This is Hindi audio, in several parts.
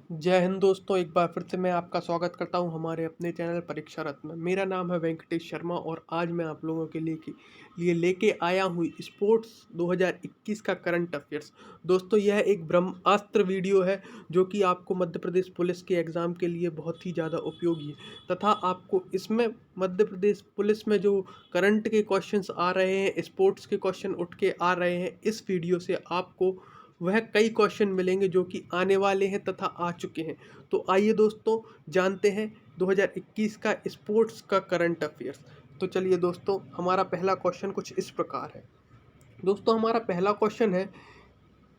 जय हिंद दोस्तों, एक बार फिर से मैं आपका स्वागत करता हूं हमारे अपने चैनल परीक्षा रत्न में। मेरा नाम है वेंकटेश शर्मा और आज मैं आप लोगों के लिए लेके आया हूं स्पोर्ट्स 2021 का करंट अफेयर्स। दोस्तों, यह एक ब्रह्मास्त्र वीडियो है जो कि आपको मध्य प्रदेश पुलिस के एग्ज़ाम के लिए बहुत ही ज़्यादा उपयोगी है तथा आपको इसमें मध्य प्रदेश पुलिस में जो करंट के क्वेश्चंस आ रहे हैं, स्पोर्ट्स के क्वेश्चन उठ के आ रहे हैं, इस वीडियो से आपको वह कई क्वेश्चन मिलेंगे जो कि आने वाले हैं तथा आ चुके हैं। तो आइए दोस्तों, जानते हैं 2021 का स्पोर्ट्स का करंट अफेयर्स। तो चलिए दोस्तों, हमारा पहला क्वेश्चन कुछ इस प्रकार है। दोस्तों, हमारा पहला क्वेश्चन है,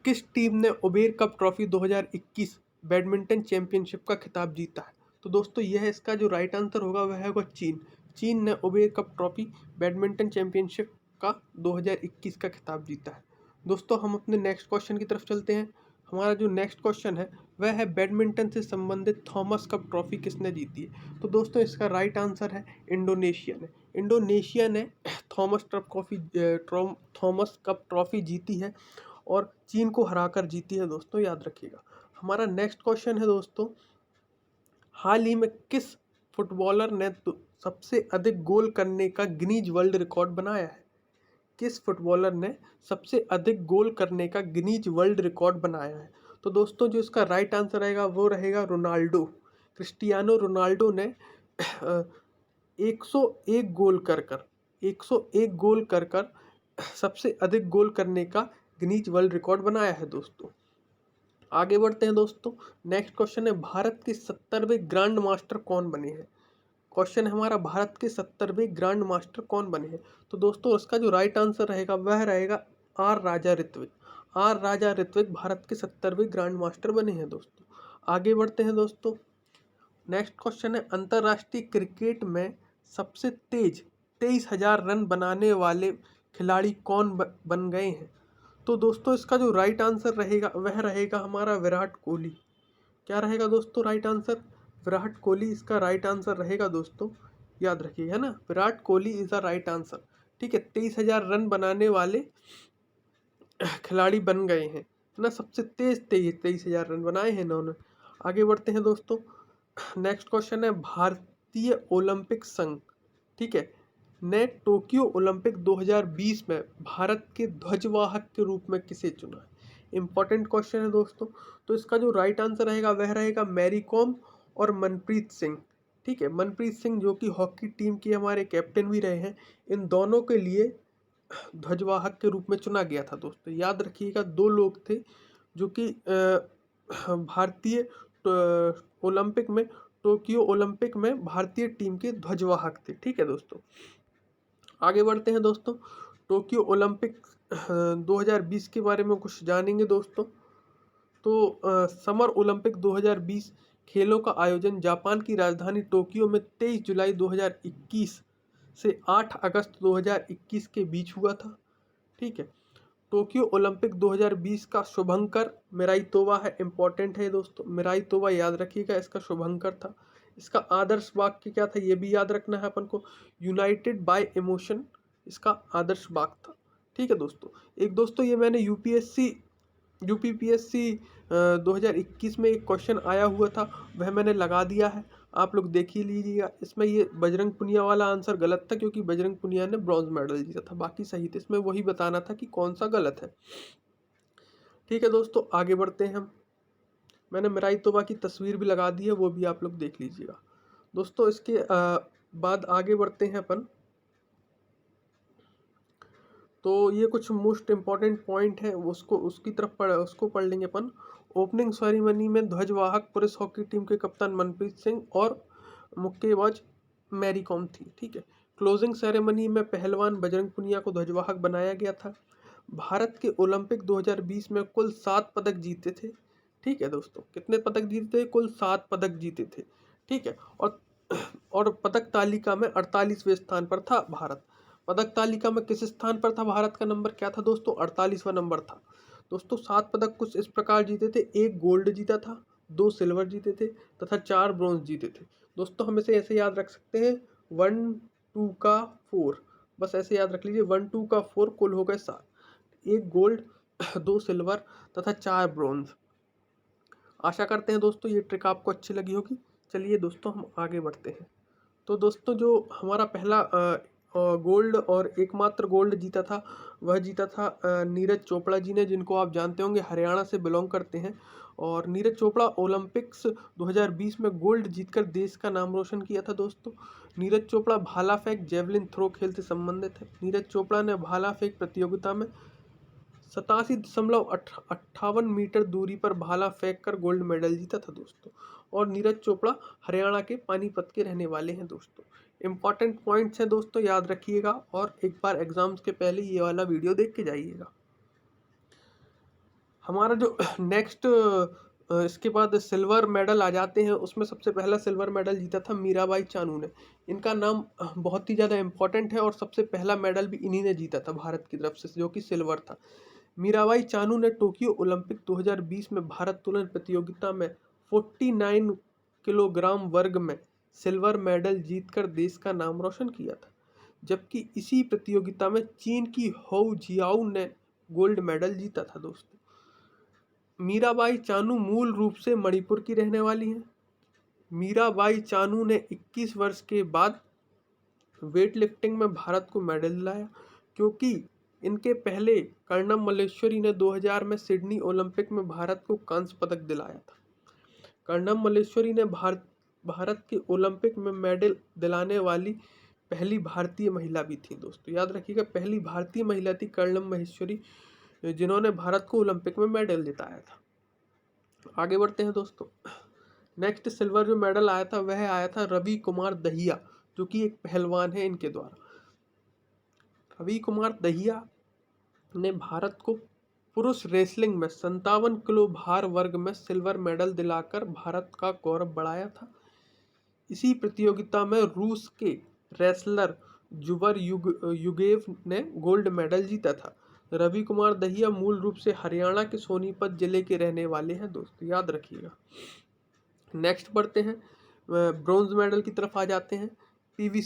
किस टीम ने Uber cup trophy 2021 badminton championship का खिताब जीता है? तो दोस्तों, यह इसका जो राइट आंसर होगा वह होगा चीन। चीन ने Uber cup trophy badminton championship का 2021 का खिताब जीता है। दोस्तों, हम अपने नेक्स्ट क्वेश्चन की तरफ चलते हैं। हमारा जो नेक्स्ट क्वेश्चन है वह है, बैडमिंटन से संबंधित थॉमस कप ट्रॉफी किसने जीती है? तो दोस्तों, इसका राइट आंसर है इंडोनेशिया ने। इंडोनेशिया ने थॉमस कप ट्रॉफी जीती है और चीन को हराकर जीती है दोस्तों, याद रखिएगा। हमारा नेक्स्ट क्वेश्चन है दोस्तों, हाल ही में किस फुटबॉलर ने सबसे अधिक गोल करने का गिनीज वर्ल्ड रिकॉर्ड बनाया है? किस फुटबॉलर ने सबसे अधिक गोल करने का गिनीज वर्ल्ड रिकॉर्ड बनाया है? तो दोस्तों, जो इसका राइट आंसर रहेगा वो रहेगा रोनाल्डो। क्रिस्टियानो रोनाल्डो ने 101 गोल कर कर 101 गोल कर कर सबसे अधिक गोल करने का गिनीज वर्ल्ड रिकॉर्ड बनाया है दोस्तों। आगे बढ़ते हैं दोस्तों। नेक्स्ट क्वेश्चन है, भारत के 70वें ग्रैंड मास्टर कौन बने हैं? क्वेश्चन है हमारा, भारत के 70वें ग्रैंड मास्टर कौन बने हैं? तो दोस्तों, इसका जो राइट आंसर रहेगा वह रहेगा आर राजा ऋत्विक। आर राजा ऋत्विक भारत के 70वें ग्रैंड मास्टर बने हैं दोस्तों। आगे बढ़ते हैं दोस्तों। नेक्स्ट क्वेश्चन है, अंतर्राष्ट्रीय क्रिकेट में सबसे तेज 23,000 रन बनाने वाले खिलाड़ी कौन बन गए हैं? तो दोस्तों, इसका जो राइट आंसर रहेगा वह रहेगा हमारा विराट कोहली। क्या रहेगा दोस्तों राइट आंसर? विराट कोहली इसका राइट आंसर रहेगा दोस्तों, याद रखिए, है ना। Virat Kohli is the right answer. ठीक है, 23,000 रन बनाने वाले खिलाड़ी बन गए हैं, है ना। सबसे तेज 23,000 रन बनाए हैं इन्होंने। आगे बढ़ते हैं दोस्तों। नेक्स्ट क्वेश्चन है, भारतीय ओलंपिक संघ, ठीक है, ने टोक्यो ओलंपिक 2020 में भारत के ध्वजवाहक के रूप में किसे चुना है? इंपॉर्टेंट क्वेश्चन है दोस्तों। तो इसका जो राइट आंसर रहेगा वह रहेगा मैरी कॉम और मनप्रीत सिंह। ठीक है, मनप्रीत सिंह जो कि हॉकी टीम के हमारे कैप्टन भी रहे हैं, इन दोनों के लिए ध्वजवाहक के रूप में चुना गया था दोस्तों। याद रखिएगा, दो लोग थे जो कि भारतीय ओलंपिक में, टोक्यो ओलंपिक में भारतीय टीम के ध्वजवाहक थे। ठीक है दोस्तों, आगे बढ़ते हैं दोस्तों। टोक्यो ओलंपिक 2020 के बारे में कुछ जानेंगे दोस्तों। तो समर ओलंपिक 2020 खेलों का आयोजन जापान की राजधानी टोक्यो में 23 जुलाई 2021 से 8 अगस्त 2021 के बीच हुआ था। ठीक है, टोक्यो ओलंपिक 2020 का शुभंकर मिराई तोवा है। इंपॉर्टेंट है दोस्तों, मिराई तोवा याद रखिएगा, इसका शुभंकर था। इसका आदर्श वाक्य क्या था ये भी याद रखना है अपन को, यूनाइटेड बाय इमोशन इसका आदर्श वाक्य था। ठीक है दोस्तों, एक दोस्तों ये मैंने यूपीपीएससी 2021 में एक क्वेश्चन आया हुआ था, वह मैंने लगा दिया है, आप लोग देख ही लीजिएगा। इसमें ये बजरंग पुनिया वाला आंसर गलत था क्योंकि बजरंग पुनिया ने ब्रॉन्ज मेडल जीता था, बाकी सही थे। इसमें वही बताना था कि कौन सा गलत है। ठीक है दोस्तों, आगे बढ़ते हैं हम। मैंने मिराई तोबा की तस्वीर भी लगा दी है, वो भी आप लोग देख लीजिएगा दोस्तों। इसके बाद आगे बढ़ते हैं अपन। तो ये कुछ मोस्ट इम्पॉर्टेंट पॉइंट है, उसको पढ़ लेंगे अपन। ओपनिंग सेरेमनी में ध्वजवाहक पुरुष हॉकी टीम के कप्तान मनप्रीत सिंह और मुक्केबाज मैरी कॉम थी। ठीक है, क्लोजिंग सेरेमनी में पहलवान बजरंग पुनिया को ध्वजवाहक बनाया गया था। भारत के ओलंपिक 2020 में कुल 7 पदक जीते थे। ठीक है दोस्तों, कितने पदक जीते थे? कुल 7 पदक जीते थे। ठीक है, और पदक तालिका में 48वें स्थान पर था भारत। पदक तालिका में किस स्थान पर था भारत का नंबर क्या था दोस्तों? 48वां नंबर था दोस्तों। 7 पदक कुछ इस प्रकार जीते थे, 1 गोल्ड जीता था, 2 सिल्वर जीते थे तथा 4 ब्रॉन्ज जीते थे दोस्तों। हम इसे ऐसे याद रख सकते हैं, 1 2 का 4, बस ऐसे याद रख लीजिए, 1 2 का 4, कुल हो गए 7, 1 गोल्ड 2 सिल्वर तथा 4 ब्रॉन्ज। आशा करते हैं दोस्तों ये ट्रिक आपको अच्छी लगी होगी। चलिए दोस्तों हम आगे बढ़ते हैं। तो दोस्तों जो हमारा पहला गोल्ड और एकमात्र गोल्ड जीता था, वह जीता था नीरज चोपड़ा जी ने, जिनको आप जानते होंगे हरियाणा से बिलोंग करते हैं। और नीरज चोपड़ा ओलंपिक्स 2020 में गोल्ड जीतकर देश का नाम रोशन किया था दोस्तों। नीरज चोपड़ा भाला फेंक जेवलिन थ्रो खेल से संबंधित है। नीरज चोपड़ा ने भाला फेंक प्रतियोगिता में 87.58 मीटर दूरी पर भाला फेंक कर गोल्ड मेडल जीता था दोस्तों। और नीरज चोपड़ा हरियाणा के पानीपत के रहने वाले हैं दोस्तों। इंपॉर्टेंट पॉइंट्स हैं दोस्तों, याद रखिएगा और एक बार एग्जाम्स के पहले ये वाला वीडियो देख के जाइएगा। हमारा जो नेक्स्ट इसके बाद सिल्वर मेडल आ जाते हैं, उसमें सबसे पहला सिल्वर मेडल जीता था मीराबाई चानू ने। इनका नाम बहुत ही ज़्यादा इंपॉर्टेंट है और सबसे पहला मेडल भी इन्हीं ने जीता था भारत की तरफ से, जो कि सिल्वर था। मीराबाई चानू ने टोक्यो ओलंपिक 2020 में भारत तोलन प्रतियोगिता में 49 किलोग्राम वर्ग में सिल्वर मेडल जीतकर देश का नाम रोशन किया था। जबकि इसी प्रतियोगिता में चीन की होउ जियाओ ने गोल्ड मेडल जीता था दोस्तों। मीराबाई चानू मूल रूप से मणिपुर की रहने वाली हैं। मीराबाई चानू ने 21 वर्ष के बाद वेट लिफ्टिंग में भारत को मेडल दिलाया, क्योंकि इनके पहले कर्णम मल्लेश्वरी ने 2000 में सिडनी ओलंपिक में भारत को कांस्य पदक दिलाया था। कर्णम मल्लेश्वरी ने भारत के ओलंपिक में मेडल दिलाने वाली पहली भारतीय महिला भी थी दोस्तों। याद रखिएगा, पहली भारतीय महिला थी कर्णम महेश्वरी, जिन्होंने भारत को ओलंपिक में मेडल जिताया था। आगे बढ़ते हैं दोस्तों। नेक्स्ट सिल्वर जो मेडल आया था वह आया था रवि कुमार दहिया, जो कि एक पहलवान है इनके द्वारा। रवि कुमार दहिया ने भारत को पुरुष रेसलिंग में 57 किलो भार वर्ग में सिल्वर मेडल दिलाकर भारत का गौरव बढ़ाया था। इसी प्रतियोगिता में रूस के रेसलर जुबर युगेव ने गोल्ड मेडल जीता था। रवि कुमार दहिया मूल रूप से हरियाणा के सोनीपत जिले के रहने वाले हैं दोस्तों, याद रखिएगा। नेक्स्ट बढ़ते हैं, ब्रॉन्ज मेडल की तरफ आ जाते हैं। पीवी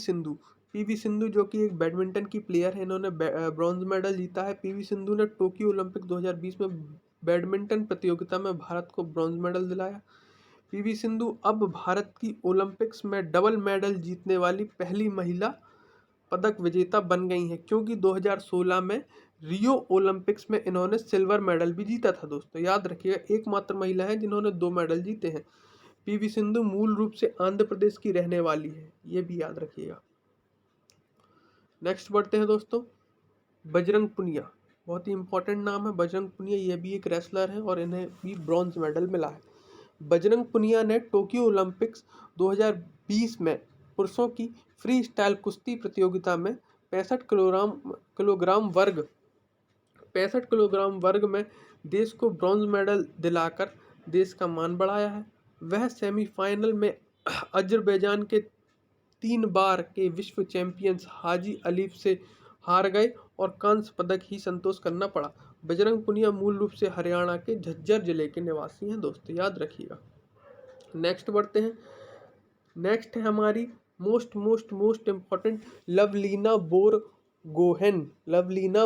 सिंधु जो कि एक बैडमिंटन की प्लेयर है, इन्होंने ब्रॉन्ज मेडल जीता है। पीवी सिंधु ने टोक्यो ओलंपिक 2020 में बैडमिंटन प्रतियोगिता में भारत को ब्रॉन्ज मेडल दिलाया। पीवी सिंधु अब भारत की ओलंपिक्स में डबल मेडल जीतने वाली पहली महिला पदक विजेता बन गई हैं, क्योंकि 2016 में रियो ओलंपिक्स में इन्होंने सिल्वर मेडल भी जीता था दोस्तों। याद रखिएगा, एकमात्र महिला है जिन्होंने 2 मेडल जीते हैं। पीवी सिंधु मूल रूप से आंध्र प्रदेश की रहने वाली है, ये भी याद रखिएगा। नेक्स्ट बढ़ते हैं दोस्तों, बजरंग पुनिया, बहुत ही इंपॉर्टेंट नाम है बजरंग पुनिया। ये भी एक रेसलर है और इन्हें भी ब्रॉन्ज मेडल मिला है। बजरंग पुनिया ने टोक्यो ओलंपिक्स 2020 में पुरुषों की फ्री स्टाइल कुश्ती प्रतियोगिता में 65 किलोग्राम वर्ग में देश को ब्रॉन्ज मेडल दिलाकर देश का मान बढ़ाया है। वह सेमीफाइनल में अजरबैजान के 3 बार के विश्व चैंपियंस हाजी अलीफ से हार गए और कांस्य पदक ही संतोष करना पड़ा। बजरंग पुनिया मूल रूप से हरियाणा के झज्जर जिले के निवासी हैं दोस्तों, याद रखिएगा। नेक्स्ट बढ़ते हैं। नेक्स्ट है हमारी मोस्ट इम्पॉर्टेंट लवलीना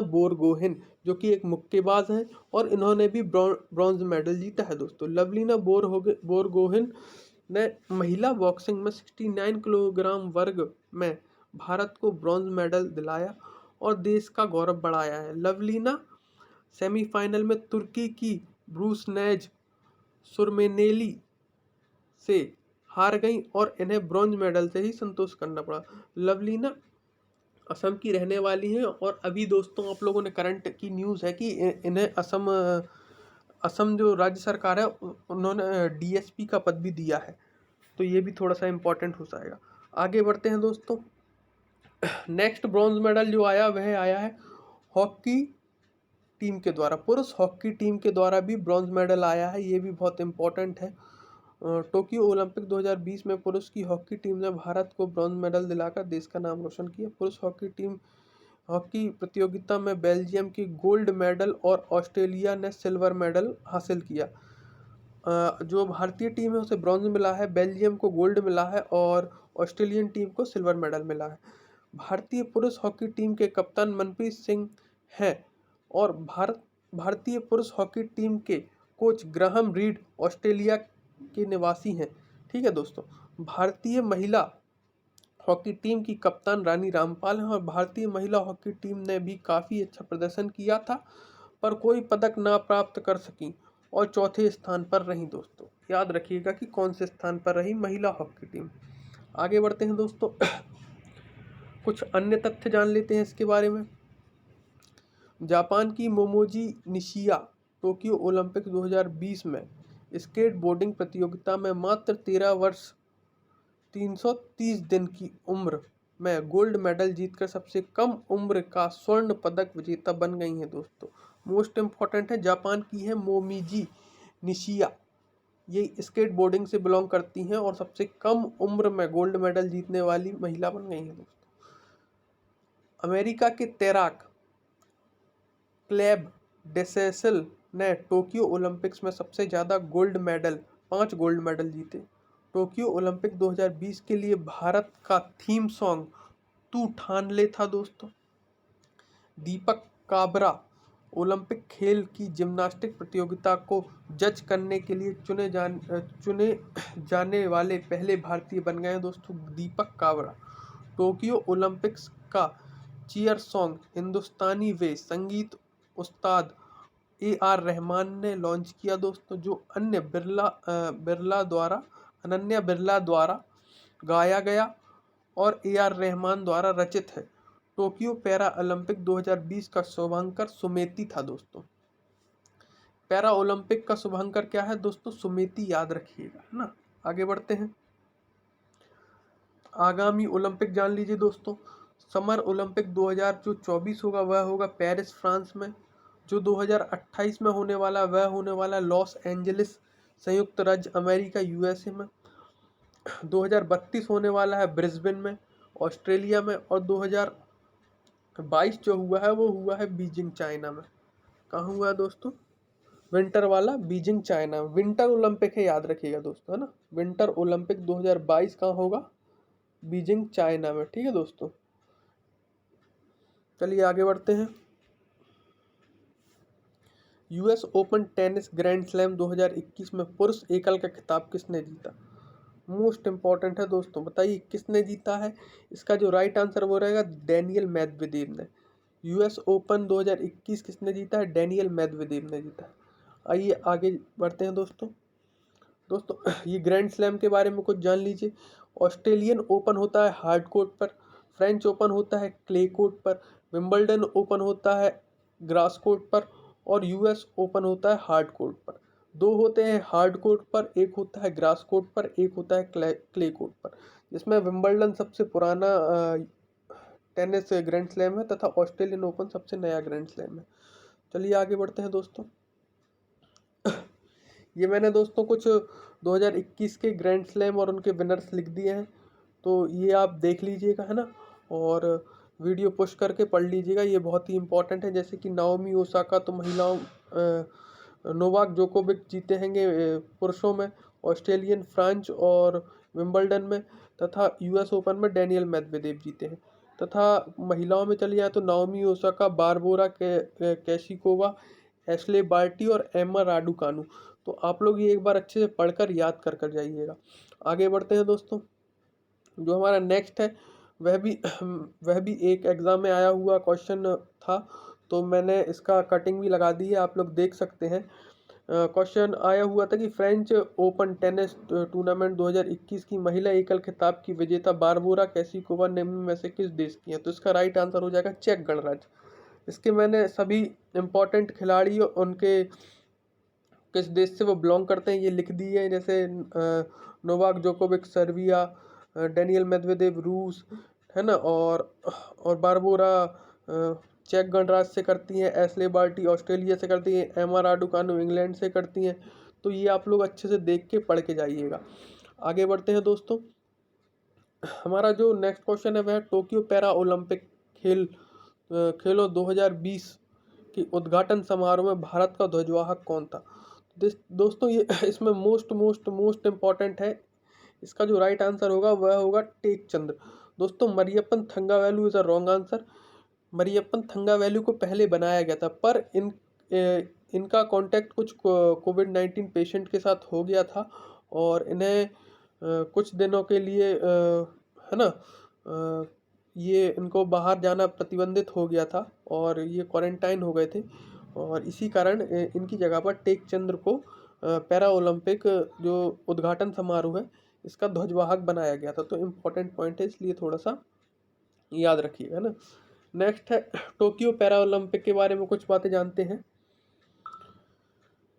बोरगोहेन, जो कि एक मुक्केबाज हैं और इन्होंने भी ब्रॉन्ज मेडल जीता है दोस्तों। लवलीना बोरगोहेन ने महिला बॉक्सिंग में 69 किलोग्राम वर्ग में भारत को ब्रॉन्ज मेडल दिलाया और देश का गौरव बढ़ाया है। लवलीना सेमीफाइनल में तुर्की की ब्रूसनेज सुरमेनेली से हार गई और इन्हें ब्रॉन्ज मेडल से ही संतोष करना पड़ा। लवलीना असम की रहने वाली हैं और अभी दोस्तों आप लोगों ने करंट की न्यूज़ है कि इन्हें असम जो राज्य सरकार है उन्होंने डीएसपी का पद भी दिया है, तो ये भी थोड़ा सा इम्पोर्टेंट हो जाएगा। आगे बढ़ते हैं दोस्तों। नेक्स्ट ब्रॉन्ज मेडल जो आया वह आया है हॉकी टीम के द्वारा। पुरुष हॉकी टीम के द्वारा भी ब्रॉन्ज मेडल आया है, ये भी बहुत इम्पोर्टेंट है। टोक्यो ओलंपिक 2020 में पुरुष की हॉकी टीम ने भारत को ब्रॉन्ज मेडल दिलाकर देश का नाम रोशन किया। पुरुष हॉकी प्रतियोगिता में बेल्जियम की गोल्ड मेडल और ऑस्ट्रेलिया ने सिल्वर मेडल हासिल किया। जो भारतीय टीम है उसे ब्रॉन्ज मिला है, बेल्जियम को गोल्ड मिला है और ऑस्ट्रेलियन टीम को सिल्वर मेडल मिला है। भारतीय पुरुष हॉकी टीम के कप्तान मनप्रीत सिंह हैं और भारतीय पुरुष हॉकी टीम के कोच ग्राहम रीड ऑस्ट्रेलिया के निवासी हैं। ठीक है दोस्तों। भारतीय महिला हॉकी टीम की कप्तान रानी रामपाल हैं और भारतीय महिला हॉकी टीम ने भी काफ़ी अच्छा प्रदर्शन किया था, पर कोई पदक ना प्राप्त कर सकी और चौथे स्थान पर रही दोस्तों। याद रखिएगा कि कौन से स्थान पर रही महिला हॉकी टीम। आगे बढ़ते हैं दोस्तों। कुछ अन्य तथ्य जान लेते हैं इसके बारे में। जापान की मोमोजी निशिया टोक्यो ओलंपिक 2020 में स्केट बोर्डिंग प्रतियोगिता में मात्र 13 वर्ष 330 दिन की उम्र में गोल्ड मेडल जीतकर सबसे कम उम्र का स्वर्ण पदक विजेता बन गई हैं दोस्तों। मोस्ट इम्पॉर्टेंट है, जापान की है मोमिजी निशिया। ये स्केट बोर्डिंग से बिलोंग करती हैं और सबसे कम उम्र में गोल्ड मेडल जीतने वाली महिला बन गई हैं दोस्तों। अमेरिका के तैराक क्लेब डेसेसल ने टोक्यो ओलंपिक्स में सबसे ज़्यादा गोल्ड मेडल 5 गोल्ड मेडल जीते। टोक्यो ओलंपिक 2020 के लिए भारत का थीम सॉन्ग तू ठान ले था दोस्तों। दीपक काबरा ओलंपिक खेल की जिम्नास्टिक प्रतियोगिता को जज करने के लिए चुने जाने वाले पहले भारतीय बन गए हैं दोस्तों, दीपक काबरा। टोक्यो ओलंपिक्स का चीयर सॉन्ग हिंदुस्तानी वे संगीत उस्ताद AR रहमान ने लॉन्च किया दोस्तों, जो अनन्या बिरला द्वारा गाया गया और AR रहमान द्वारा रचित है। टोक्यो पैरा ओलंपिक 2020 का शुभांकर सुमेती था दोस्तों। पैरा ओलंपिक का शुभांकर क्या है दोस्तों? सुमेती, याद रखिएगा, है ना। आगे बढ़ते हैं। आगामी ओलंपिक जान लीजिए दोस्तों। समर ओलंपिक 2024 होगा, वह होगा पेरिस फ्रांस में। जो 2028 में होने वाला वह होने वाला लॉस एंजलिस संयुक्त राज्य अमेरिका USA में। 2032 होने वाला है ब्रिस्बेन में ऑस्ट्रेलिया में। और 2022 जो हुआ है वो हुआ है बीजिंग चाइना में। कहाँ हुआ है दोस्तों? विंटर वाला बीजिंग चाइना में। विंटर ओलंपिक है, याद रखिएगा दोस्तों, है ना। विंटर ओलंपिक 2022 कहाँ होगा? बीजिंग चाइना में। ठीक है दोस्तों, चलिए आगे बढ़ते हैं। US open tennis grand slam 2021 में पुरुष एकल का खिताब किसने जीता? मोस्ट इम्पॉर्टेंट है दोस्तों, बताइए किसने जीता है? इसका जो राइट आंसर वो रहेगा डैनियल मेदवेदेव ने। US ओपन 2021 किसने जीता है? डैनियल मेदवेदेव ने जीता। आइए आगे बढ़ते हैं दोस्तों। ये ग्रैंड स्लैम के बारे में कुछ जान लीजिए। ऑस्ट्रेलियन ओपन होता है हार्ड कोर्ट पर, फ्रेंच ओपन होता है क्ले कोर्ट पर, विंबलडन ओपन होता है ग्रास कोर्ट पर और US ओपन होता है हार्ड कोर्ट पर। 2 होते हैं हार्ड कोर्ट पर, एक होता है ग्रास कोर्ट पर, एक होता है क्ले कोर्ट पर, जिसमें विंबलडन सबसे पुराना टेनिस ग्रैंड स्लैम है तथा ऑस्ट्रेलियन ओपन सबसे नया ग्रैंड स्लैम है। चलिए आगे बढ़ते हैं दोस्तों। ये मैंने दोस्तों कुछ 2021 के ग्रैंड स्लैम और उनके विनर्स लिख दिए हैं, तो ये आप देख लीजिएगा, है ना। और वीडियो पुश करके पढ़ लीजिएगा, ये बहुत ही इंपॉर्टेंट है। जैसे कि नाओमी ओसाका तो महिलाओं, नोवाक जोकोविक जीते हैंगे पुरुषों में, ऑस्ट्रेलियन फ्रांच और विंबलडन में, तथा US ओपन में डैनियल मेदवेदेव जीते हैं। तथा महिलाओं में चली जाए तो Naomi Osaka, Barbora Krejcikova, Ashleigh Barty और एम्मा राडुकानु। तो आप लोग ये एक बार अच्छे से पढ़कर याद कर जाइएगा। आगे बढ़ते हैं दोस्तों। जो हमारा नेक्स्ट है वह भी एक एग्ज़ाम में आया हुआ क्वेश्चन था, तो मैंने इसका कटिंग भी लगा दी है, आप लोग देख सकते हैं। क्वेश्चन आया हुआ था कि फ्रेंच ओपन टेनिस टूर्नामेंट 2021 की महिला एकल खिताब की विजेता बारबोरा कैशिकोवा निम्न में से किस देश की है? तो इसका राइट आंसर हो जाएगा चेक गणराज्य। इसके मैंने सभी इम्पोर्टेंट खिलाड़ी उनके किस देश से वो बिलोंग करते हैं ये लिख दिए हैं। जैसे Novak Djokovic Serbia, Daniel Medvedev रूस, है ना, और बारबोरा चेक गणराज्य से करती हैं, एशले बार्टी ऑस्ट्रेलिया से करती हैं, एम्मा राडुकानु इंग्लैंड से करती हैं। तो ये आप लोग अच्छे से देख के पढ़ के जाइएगा। आगे बढ़ते हैं दोस्तों। हमारा जो नेक्स्ट क्वेश्चन है वह टोक्यो पैरा ओलंपिक खेलों 2020 के उद्घाटन समारोह में भारत का ध्वजवाहक कौन था? दोस्तों ये इसमें मोस्ट इम्पॉर्टेंट है। इसका जो राइट आंसर होगा वह होगा टेकचंद्र। दोस्तों Mariyappan Thangavelu is a wrong answer. Mariyappan Thangavelu को पहले बनाया गया था, पर इनका कांटेक्ट कुछ कोविड-19 पेशेंट के साथ हो गया था और इन्हें कुछ दिनों के लिए है ना ये इनको बाहर जाना प्रतिबंधित हो गया था और ये क्वारंटाइन हो गए थे और इसी कारण इनकी जगह पर टेक चंद्र को पैरा ओलंपिक जो उद्घाटन समारोह है इसका ध्वजवाहक बनाया गया था। तो इम्पोर्टेंट पॉइंट है, इसलिए थोड़ा सा याद रखिएगा ना। नेक्स्ट है टोक्यो पैरा ओलंपिक के बारे में कुछ बातें जानते हैं।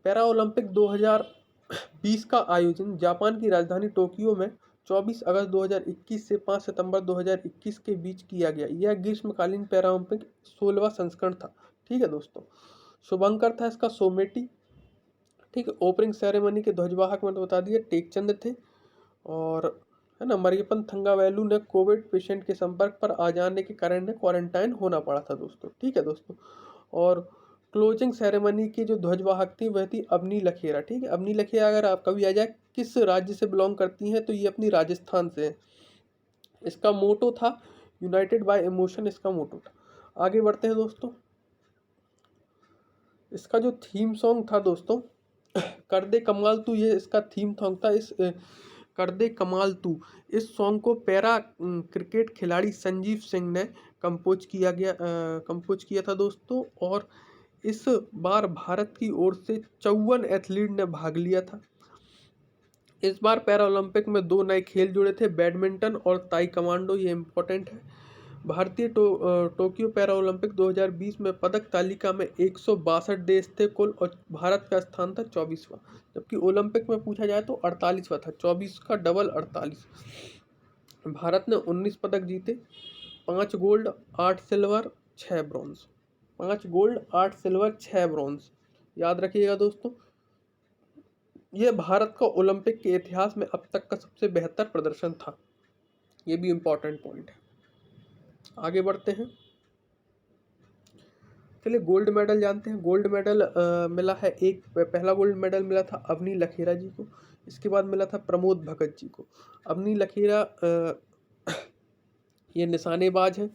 पैरा ओलंपिक 2020 का आयोजन जापान की राजधानी टोक्यो में 24 अगस्त 2021 से 5 सितंबर 2021 के बीच किया गया। यह ग्रीष्मकालीन पैरा ओलंपिक 16वां संस्करण था। ठीक है दोस्तों, शुभंकर था इसका सोमेटी। ठीक है, ओपनिंग सेरेमनी के ध्वजवाहक मैंने बता दिया टेक चंद्र थे और है ना मरियप्पन थंगावेलु ने कोविड पेशेंट के संपर्क पर आ जाने के कारण ने क्वारंटाइन होना पड़ा था दोस्तों। ठीक है दोस्तों, और क्लोजिंग सेरेमनी की जो ध्वजवाहक थी वह थी अवनी लखेरा। ठीक है, अवनी लखेरा अगर आप कभी आ जाए किस राज्य से बिलोंग करती हैं तो ये अपनी राजस्थान से है। इसका मोटो था यूनाइटेड बाय इमोशन, इसका मोटो था। आगे बढ़ते हैं दोस्तों। इसका जो थीम सॉन्ग था दोस्तों कर दे कमाल तू, ये इसका थीम सॉन्ग था। इस कर दे कमाल तू इस सॉन्ग को पैरा क्रिकेट खिलाड़ी संजीव सिंह ने कंपोज किया था दोस्तों। और इस बार भारत की ओर से 54 एथलीट ने भाग लिया था। इस बार पैरा ओलंपिक में 2 नए खेल जुड़े थे, बैडमिंटन और ताई कमांडो। ये इम्पोर्टेंट है। भारतीय टोक्यो पैरा ओलंपिक 2020 में पदक तालिका में 162 देश थे कुल और भारत का स्थान था 24वां, जबकि ओलंपिक में पूछा जाए तो 48वां था। 24 का डबल 48। भारत ने 19 पदक जीते, 5 gold 8 silver 6 bronze. 5 gold 8 silver 6 bronze, याद रखिएगा दोस्तों। यह भारत का ओलंपिक के इतिहास में अब तक का सबसे बेहतर प्रदर्शन था। ये भी इम्पोर्टेंट पॉइंट है। आगे बढ़ते हैं। चलिए गोल्ड मेडल जानते हैं। गोल्ड मेडल मिला है पहला गोल्ड मेडल मिला था अवनी लखेरा जी को। इसके बाद मिला था प्रमोद भगत जी को। अवनी लखेरा ये निशानेबाज हैं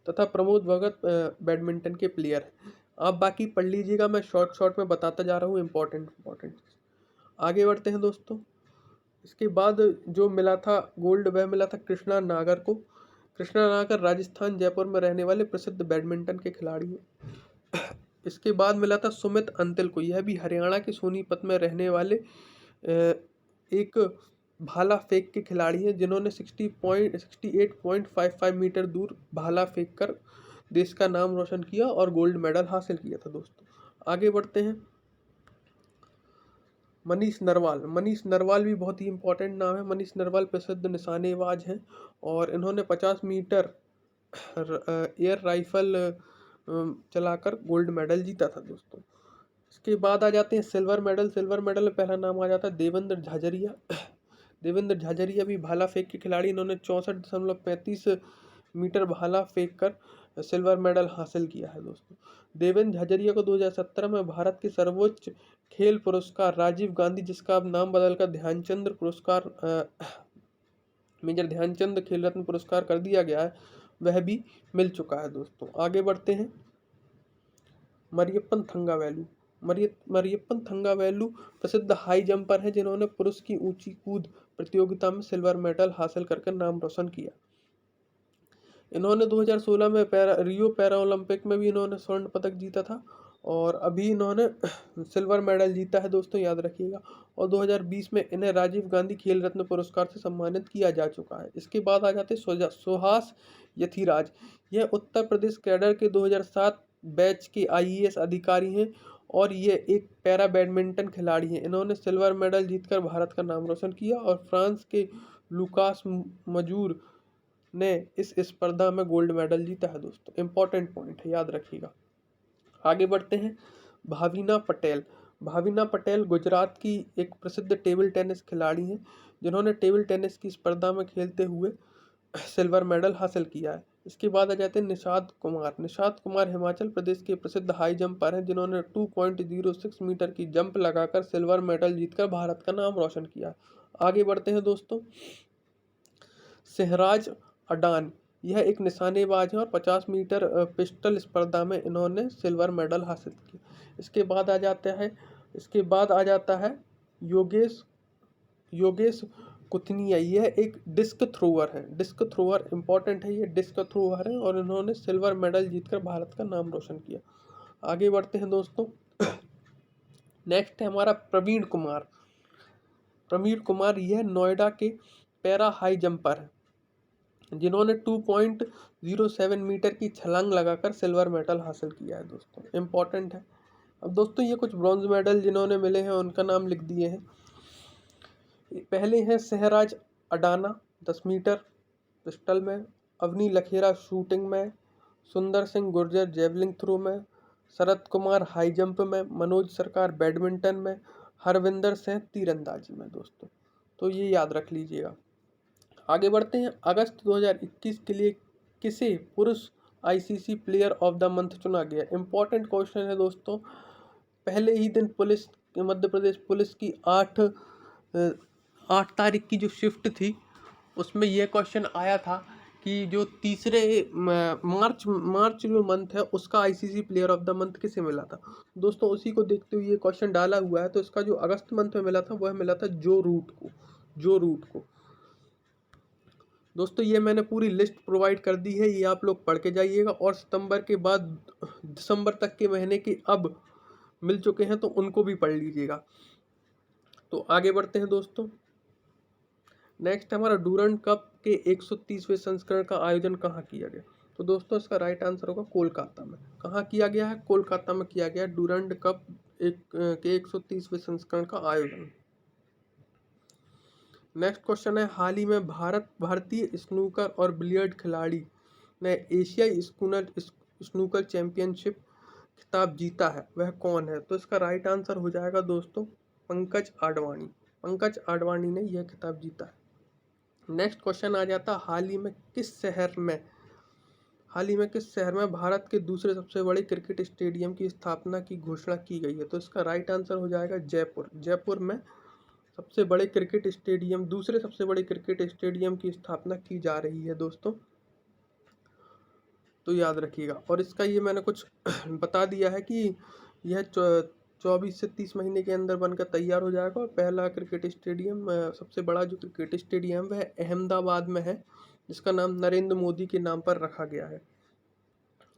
तथा प्रमोद भगत बैडमिंटन के प्लेयर हैं। आप बाकी पढ़ लीजिएगा, मैं शॉर्ट में बताता जा रहा हूँ इम्पोर्टेंट। आगे बढ़ते हैं दोस्तों। इसके बाद जो मिला था गोल्ड वह मिला था कृष्णा नागर को। कृष्णा नागर राजस्थान जयपुर में रहने वाले प्रसिद्ध बैडमिंटन के खिलाड़ी हैं। इसके बाद मिला था सुमित अंतिल को। यह भी हरियाणा के सोनीपत में रहने वाले एक भाला फेंक के खिलाड़ी हैं जिन्होंने 68.55 मीटर दूर भाला फेंक कर देश का नाम रोशन किया और गोल्ड मेडल हासिल किया था दोस्तों। आगे बढ़ते हैं। मनीष नरवाल भी बहुत ही इंपॉर्टेंट नाम है। मनीष नरवाल प्रसिद्ध निशानेबाज हैं और इन्होंने 50 मीटर एयर राइफल चलाकर गोल्ड मेडल जीता था दोस्तों। इसके बाद आ जाते हैं सिल्वर मेडल में पहला नाम आ जाता है देवेंद्र झाझरिया। देवेंद्र झाझरिया भी भाला फेंक के खिलाड़ी। इन्होंने 64.35 मीटर भाला फेंक कर सिल्वर मेडल हासिल किया है दोस्तों। देवेंद्र झाझरिया को 2017 में भारत के सर्वोच्च खेल पुरस्कार राजीव गांधी, जिसका अब नाम बदलकर ध्यानचंद पुरस्कार मेजर ध्यानचंद खेल रत्न पुरस्कार कर दिया गया है, वह भी मिल चुका है दोस्तों। आगे बढ़ते हैं। मरियप्पन थंगावेलु प्रसिद्ध हाई जंपर हैं जिन्होंने पुरुष की ऊंची कूद प्रतियोगिता में सिल्वर मेडल हासिल करके नाम रोशन किया। इन्होंने 2016 में रियो पैरा ओलंपिक में भी इन्होंने स्वर्ण पदक जीता था और अभी इन्होंने सिल्वर मेडल जीता है दोस्तों, याद रखिएगा। और 2020 में इन्हें राजीव गांधी खेल रत्न पुरस्कार से सम्मानित किया जा चुका है। इसके बाद आ जाते सुहास यथिराज। यह उत्तर प्रदेश कैडर के 2007 बैच के IAS अधिकारी हैं और ये एक पैरा बैडमिंटन खिलाड़ी हैं। इन्होंने सिल्वर मेडल जीतकर भारत का नाम रोशन किया और फ्रांस के लुकास मजूर ने इस स्पर्धा में गोल्ड मेडल जीता है दोस्तों। इंपॉर्टेंट पॉइंट है, याद रखिएगा। आगे बढ़ते हैं। भाविना पटेल गुजरात की एक प्रसिद्ध टेबल टेनिस खिलाड़ी हैं जिन्होंने टेबल टेनिस की स्पर्धा में खेलते हुए सिल्वर मेडल हासिल किया है। इसके बाद आ जाते हैं निषाद कुमार हिमाचल प्रदेश के प्रसिद्ध हाई जंपर हैं जिन्होंने 2.06 मीटर की जंप लगाकर सिल्वर मेडल जीतकर भारत का नाम रोशन किया। आगे बढ़ते हैं दोस्तों। सहराज अडान, यह एक निशानेबाज है और 50 मीटर पिस्टल स्पर्धा में इन्होंने सिल्वर मेडल हासिल किया। इसके बाद आ जाता है योगेश योगेश कुथनिया। यह एक डिस्क थ्रोअर है। डिस्क थ्रोअर इंपॉर्टेंट है, ये डिस्क थ्रोअर है और इन्होंने सिल्वर मेडल जीतकर भारत का नाम रोशन किया। आगे बढ़ते हैं दोस्तों। नेक्स्ट है हमारा प्रवीण कुमार। प्रवीण कुमार यह नोएडा के पैरा हाई जंपर है जिन्होंने 2.07 मीटर की छलांग लगाकर सिल्वर मेडल हासिल किया है दोस्तों, इंपॉर्टेंट है। अब दोस्तों ये कुछ ब्रॉन्ज मेडल जिन्होंने मिले हैं उनका नाम लिख दिए हैं। पहले हैं सहराज अडाना 10 मीटर पिस्टल में, अवनी लखेरा शूटिंग में, सुंदर सिंह गुर्जर जेवलिंग थ्रो में, शरद कुमार हाई जंप में, मनोज सरकार बैडमिंटन में, हरविंदर सिंह तीरंदाजी में दोस्तों। तो ये याद रख लीजिएगा। आगे बढ़ते हैं। अगस्त 2021 के लिए किसे पुरुष ICC player of the month चुना गया? इंपॉर्टेंट क्वेश्चन है दोस्तों। पहले ही दिन मध्य प्रदेश पुलिस की 8 तारीख की जो शिफ्ट थी उसमें यह क्वेश्चन आया था कि जो तीसरे मार्च जो मंथ है उसका ICC player of the month किसे मिला था दोस्तों। उसी को देखते हुए ये क्वेश्चन डाला हुआ है। तो इसका जो अगस्त मंथ में मिला था वह मिला था जो रूट को दोस्तों। ये मैंने पूरी लिस्ट प्रोवाइड कर दी है, ये आप लोग पढ़ के जाइएगा। और सितंबर के बाद दिसंबर तक के महीने के अब मिल चुके हैं तो उनको भी पढ़ लीजिएगा। तो आगे बढ़ते हैं दोस्तों। नेक्स्ट हमारा डूरंड कप के 130वें संस्करण का आयोजन कहाँ किया गया? तो दोस्तों इसका राइट आंसर होगा कोलकाता में। कहाँ किया गया है? कोलकाता में किया गया डूरंड कप के 130वें संस्करण का आयोजन। नेक्स्ट क्वेश्चन है, हाल ही में भारतीय स्नूकर और बिलियर्ड खिलाड़ी ने एशियाई स्नूकर चैंपियनशिप खिताब जीता है, वह कौन है? तो इसका राइट आंसर हो जाएगा दोस्तों पंकज आडवाणी। पंकज आडवाणी ने यह खिताब जीता है। नेक्स्ट क्वेश्चन आ जाता, हाल ही में किस शहर में भारत के दूसरे सबसे बड़े क्रिकेट स्टेडियम की स्थापना की घोषणा की गई है? तो इसका राइट आंसर हो जाएगा जयपुर। जयपुर में दूसरे सबसे बड़े क्रिकेट स्टेडियम की स्थापना की जा रही है दोस्तों, तो याद रखिएगा। और इसका ये मैंने कुछ बता दिया है कि यह 24 से 30 महीने के अंदर बनकर तैयार हो जाएगा। और पहला क्रिकेट स्टेडियम, सबसे बड़ा जो क्रिकेट स्टेडियम वह अहमदाबाद में है, जिसका नाम नरेंद्र मोदी के नाम पर रखा गया है।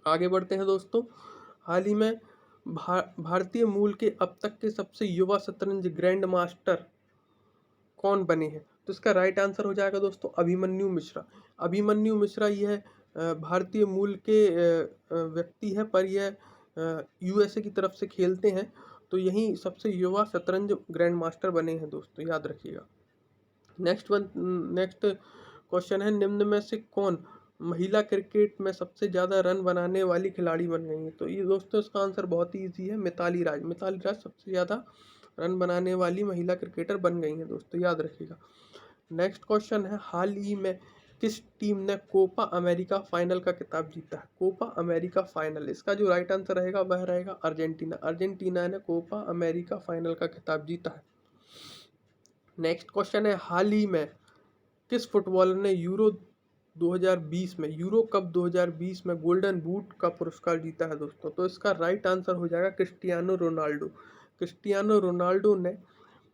आगे बढ़ते हैं दोस्तों। हाल ही में भारतीय मूल के अब तक के सबसे युवा शतरंज ग्रैंड मास्टर कौन बने हैं? तो इसका राइट आंसर हो जाएगा दोस्तों अभिमन्यु मिश्रा। अभिमन्यु मिश्रा यह भारतीय मूल के व्यक्ति है, पर यह यूएसए की तरफ से खेलते हैं। तो यही सबसे युवा शतरंज ग्रैंड मास्टर बने हैं दोस्तों, याद रखिएगा। नेक्स्ट क्वेश्चन है, निम्न में से कौन महिला क्रिकेट में सबसे ज़्यादा रन बनाने वाली खिलाड़ी बन गई है? तो ये दोस्तों इसका आंसर बहुत ही ईजी है, मिताली राज। मिताली राज सबसे ज़्यादा रन बनाने वाली महिला क्रिकेटर बन गई हैं दोस्तों, याद रखिएगा। नेक्स्ट क्वेश्चन है, हाल ही में किस टीम ने कोपा अमेरिका फाइनल का खिताब जीता है? कोपा अमेरिका फाइनल, इसका जो राइट आंसर रहेगा वह रहेगा अर्जेंटीना। अर्जेंटीना ने कोपा अमेरिका फाइनल का खिताब जीता है। नेक्स्ट क्वेश्चन है, हाल ही में किस फुटबॉलर ने यूरो कप 2020 में गोल्डन बूट का पुरस्कार जीता है दोस्तों? तो इसका राइट आंसर हो जाएगा क्रिस्टियानो रोनाल्डो। क्रिस्टियानो रोनाल्डो ने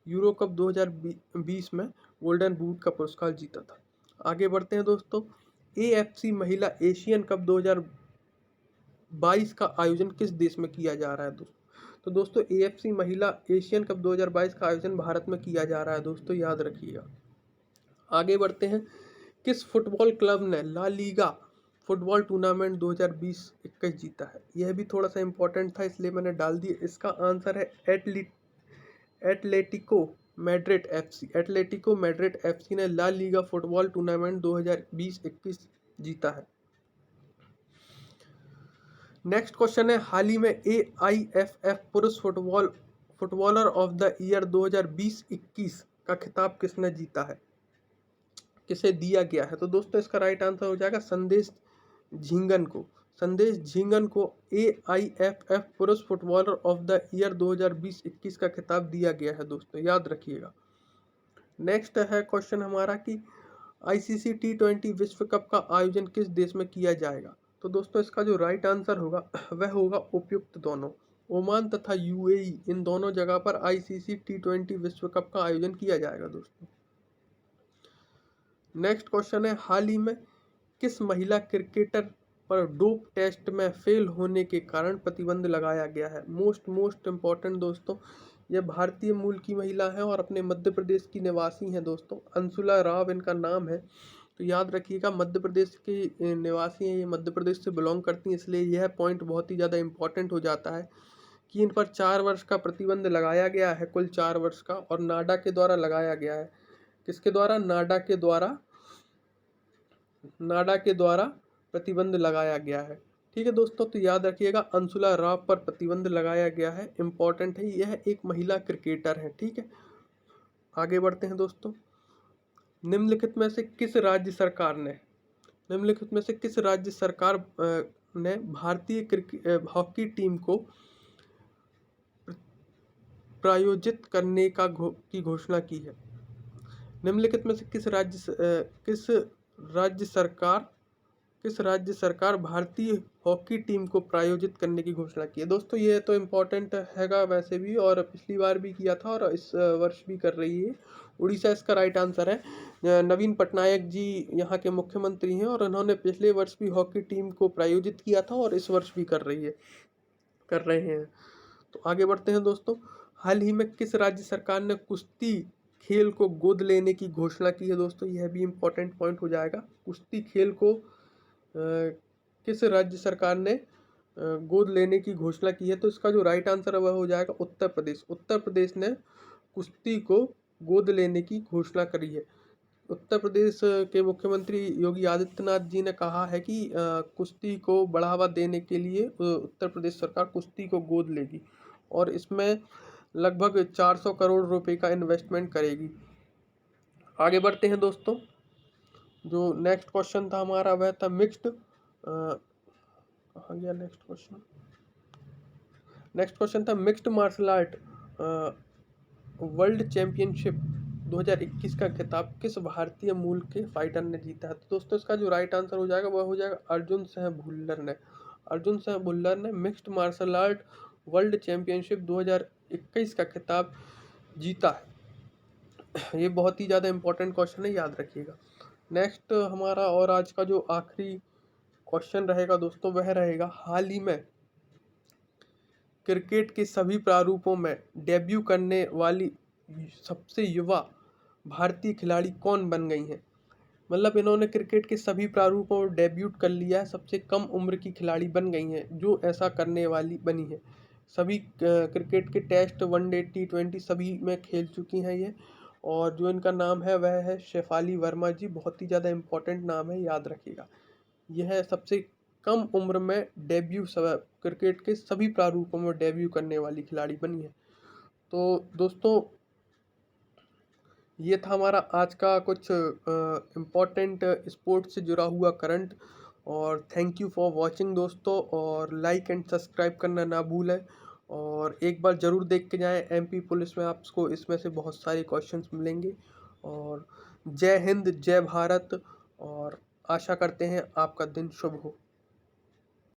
यूरो कप 2020 में गोल्डन बूट का पुरस्कार जीता था। आगे बढ़ते हैं दोस्तों। एएफसी महिला एशियन कप 2022 का आयोजन किस देश में किया जा रहा है दोस्तों? तो दोस्तों एएफसी महिला एशियन कप 2022 का आयोजन भारत में किया जा रहा है दोस्तों, याद रखिएगा। आगे बढ़ते हैं, किस फुटबॉल क्लब ने ला लीगा फुटबॉल टूर्नामेंट 2020-21 जीता है? यह भी थोड़ा सा इंपॉर्टेंट था इसलिए मैंने डाल दिया। इसका आंसर है Atletico Madrid FC. Atletico Madrid FC ने ला लीगा फुटबॉल टूर्नामेंट 2020-21 जीता है। नेक्स्ट क्वेश्चन है, हाल ही में AIFF पुरुष फुटबॉलर ऑफ द ईयर 2020-21 का खिताब किसने जीता है, किसे दिया गया है? तो दोस्तों इसका राइट आंसर हो जाएगा संदेश झिंगन को। संदेश झिंगन को AIFF पुरुष फुटबॉलर ऑफ द ईयर 2020-21 का खिताब दिया गया है दोस्तों, याद रखिएगा। नेक्स्ट है क्वेश्चन हमारा कि आईसीसी T20 विश्व कप का आयोजन किस देश में किया जाएगा? तो दोस्तों इसका जो राइट आंसर होगा वह होगा उपयुक्त दोनों। ओमान तथा यूएई इन दोनों जगह पर आईसीसी T20 विश्व कप का आयोजन किया जाएगा दोस्तों। नेक्स्ट क्वेश्चन है, हाल ही में किस महिला क्रिकेटर पर डोप टेस्ट में फेल होने के कारण प्रतिबंध लगाया गया है? मोस्ट इम्पॉर्टेंट दोस्तों, यह भारतीय मूल की महिला है और अपने मध्य प्रदेश की निवासी हैं दोस्तों। अंशुला राव इनका नाम है। तो याद रखिएगा, मध्य प्रदेश की निवासी हैं, ये मध्य प्रदेश से बिलोंग करती हैं, इसलिए यह पॉइंट बहुत ही ज़्यादा इम्पॉर्टेंट हो जाता है कि इन पर 4 वर्ष का प्रतिबंध लगाया गया है, कुल 4 वर्ष का, और नाडा के द्वारा लगाया गया है। किसके द्वारा? नाडा के द्वारा प्रतिबंध लगाया गया है। ठीक है दोस्तों, तो याद रखिएगा अंशुला राव पर प्रतिबंध लगाया गया है, इम्पॉर्टेंट है, यह एक महिला क्रिकेटर है। ठीक है, आगे बढ़ते हैं दोस्तों। निम्नलिखित में से किस राज्य सरकार ने भारतीय हॉकी टीम को प्रायोजित करने की घोषणा की है? निम्नलिखित में से किस राज्य सरकार भारतीय हॉकी टीम को प्रायोजित करने की घोषणा की है? दोस्तों ये तो इम्पोर्टेंट हैगा वैसे भी, और पिछली बार भी किया था और इस वर्ष भी कर रही है। उड़ीसा इसका राइट आंसर है। नवीन पटनायक जी यहाँ के मुख्यमंत्री हैं और उन्होंने पिछले वर्ष भी हॉकी टीम को प्रायोजित किया था और इस वर्ष भी कर रहे हैं। तो आगे बढ़ते हैं दोस्तों। हाल ही में किस राज्य सरकार ने कुश्ती खेल को गोद लेने की घोषणा की है? दोस्तों यह भी इम्पोर्टेंट पॉइंट हो जाएगा। कुश्ती खेल को किस राज्य सरकार ने गोद लेने की घोषणा की है? तो इसका जो राइट आंसर है वह हो जाएगा उत्तर प्रदेश। उत्तर प्रदेश ने कुश्ती को गोद लेने की घोषणा करी है। उत्तर प्रदेश के मुख्यमंत्री योगी आदित्यनाथ जी ने कहा है कि कुश्ती को बढ़ावा देने के लिए उत्तर प्रदेश सरकार कुश्ती को गोद लेगी और इसमें लगभग 400 करोड़ रुपए का इन्वेस्टमेंट करेगी। आगे बढ़ते हैं दोस्तों। जो नेक्स्ट क्वेश्चन था हमारा वह था नेक्स्ट क्वेश्चन था mixed martial art world championship 2021 का खिताब किस भारतीय मूल के फाइटर ने जीता है? तो दोस्तों इसका जो राइट आंसर हो जाएगा वह हो जाएगा अर्जुन सिंह भुल्लर ने mixed martial art world championship 2021 का खिताब जीता है। ये बहुत ही ज़्यादा इम्पोर्टेंट क्वेश्चन है, याद रखिएगा। नेक्स्ट हमारा और आज का जो आखिरी क्वेश्चन रहेगा दोस्तों वह रहेगा, हाल ही में क्रिकेट के सभी प्रारूपों में डेब्यू करने वाली सबसे युवा भारतीय खिलाड़ी कौन बन गई हैं? मतलब इन्होंने क्रिकेट के सभी प्रारूपों में डेब्यूट कर लिया है, सबसे कम उम्र की खिलाड़ी बन गई हैं जो ऐसा करने वाली बनी है। सभी क्रिकेट के टेस्ट, वनडे, T20 सभी में खेल चुकी हैं ये, और जो इनका नाम है वह है शेफाली वर्मा जी। बहुत ही ज़्यादा इम्पोर्टेंट नाम है, याद रखिएगा। यह सबसे कम उम्र में डेब्यू क्रिकेट के सभी प्रारूपों में डेब्यू करने वाली खिलाड़ी बनी है। तो दोस्तों ये था हमारा आज का कुछ इम्पोर्टेंट स्पोर्ट्स से जुड़ा हुआ करंट, और थैंक यू फॉर वॉचिंग दोस्तों, और लाइक एंड सब्सक्राइब करना ना भूलें, और एक बार ज़रूर देख के जाएं MP पुलिस में, आपको इसमें से बहुत सारे क्वेश्चंस मिलेंगे। और जय हिंद, जय भारत, और आशा करते हैं आपका दिन शुभ हो।